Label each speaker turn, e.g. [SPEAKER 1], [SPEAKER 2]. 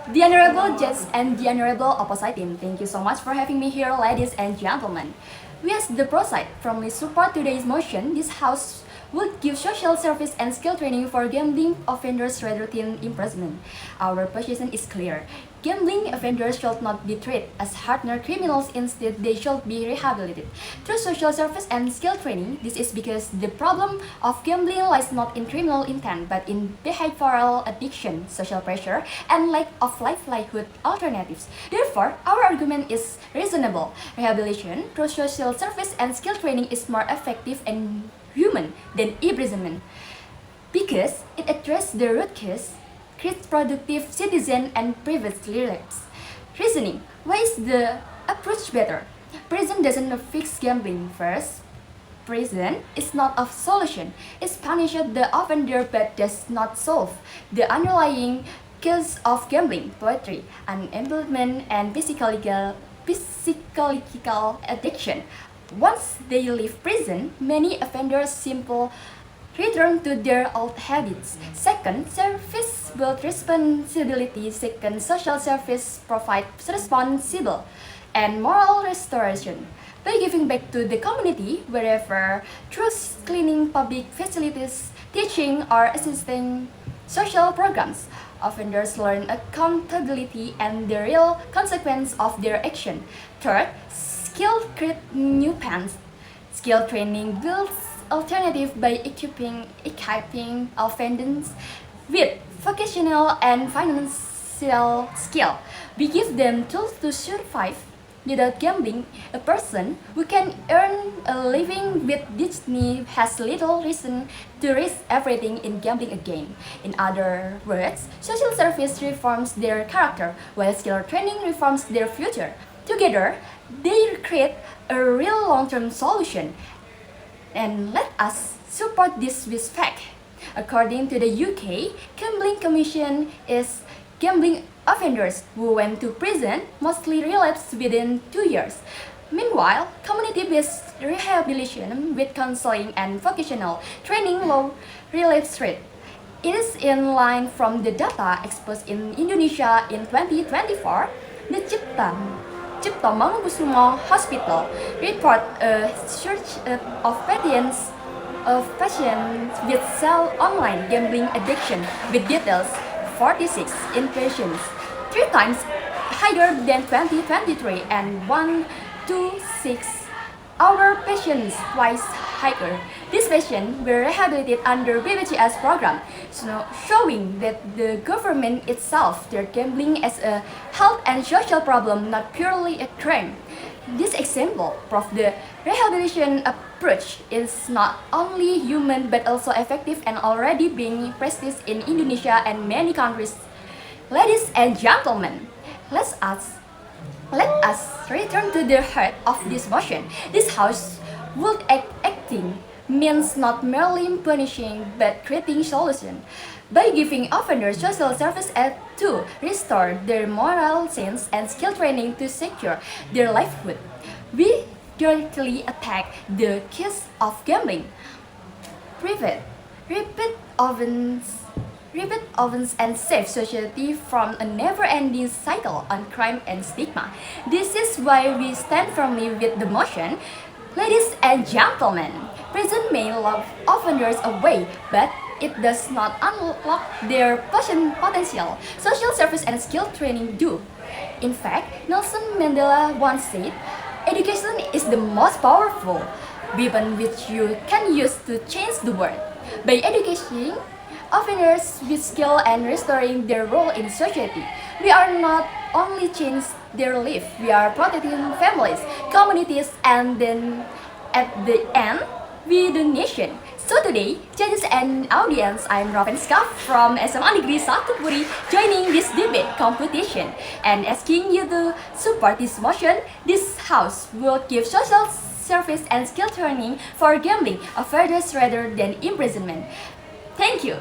[SPEAKER 1] The Honorable Judge and the Honorable Opposite Team, thank you so much for having me here, ladies and gentlemen. We as the Pro side firmly support today's motion. This House would give social service and skill training for gambling offenders rather than imprisonment. Our position is clear. Gambling offenders should not be treated as hardened criminals, instead they should be rehabilitated. Through social service and skill training, this is because the problem of gambling lies not in criminal intent but in behavioral addiction, social pressure, and lack of livelihood alternatives. Therefore, our argument is reasonable. Rehabilitation through social service and skill training is more effective and human than imprisonment because it addresses the root cause, creates productive citizen, and prevents relapse. Reasoning: why is the approach better? Prison doesn't fix gambling. First, prison is not a solution. It punishes the offender but does not solve the underlying cause of gambling: poverty, unemployment, and physiological addiction. Once they leave prison, many offenders simply return to their old habits. Second, service build responsibility. Second, social service provides responsible and moral restoration. By giving back to the community wherever through cleaning public facilities, teaching, or assisting social programs, offenders learn accountability and the real consequence of their action. Third, skill create new paths. Skill training builds alternative by equipping offenders with vocational and financial skill. We give them tools to survive. Without gambling, a person who can earn a living with dignity has little reason to risk everything in gambling again. In other words, social service reforms their character, while skill training reforms their future. Together, they create a real long-term solution. And let us support this with fact. According to the UK, Gambling Commission is gambling offenders who went to prison mostly relapse within 2 years. Meanwhile, community-based rehabilitation with counseling and vocational training low relapse rate. It is in line from the data exposed in Indonesia in 2024. The Cipto Mangunkusumo Hospital report a surge of patients with cell online gambling addiction with details 46 inpatients, 3 times higher than 2023, and 126 our patients twice higher. These patients were rehabilitated under BPJS program, showing that the government itself treats gambling as a health and social problem, not purely a crime. This example proves the rehabilitation approach is not only human but also effective and already being practiced in Indonesia and many countries. Ladies and gentlemen, let us return to the heart of this motion. This House would acting means not merely punishing but creating solution. By giving offenders social service to restore their moral sense and skill training to secure their livelihood, we directly attack the cause of gambling. Repeat ovens and save society from a never-ending cycle on crime and stigma. This is why we stand firmly with the motion. Ladies and gentlemen, prison may lock offenders away, but it does not unlock their potential. Social service and skill training do. In fact, Nelson Mandela once said, "Education is the most powerful weapon which you can use to change the world." By educating offenders with skill and restoring their role in society, we are not only changing their life, we are protecting families, communities, and then at the end, we the nation. So today, judges and audience, I'm Ravenska from SMA Negeri 1 Puri joining this debate competition and asking you to support this motion. This House will give social service and skill training for gambling offenders rather than imprisonment. Thank you.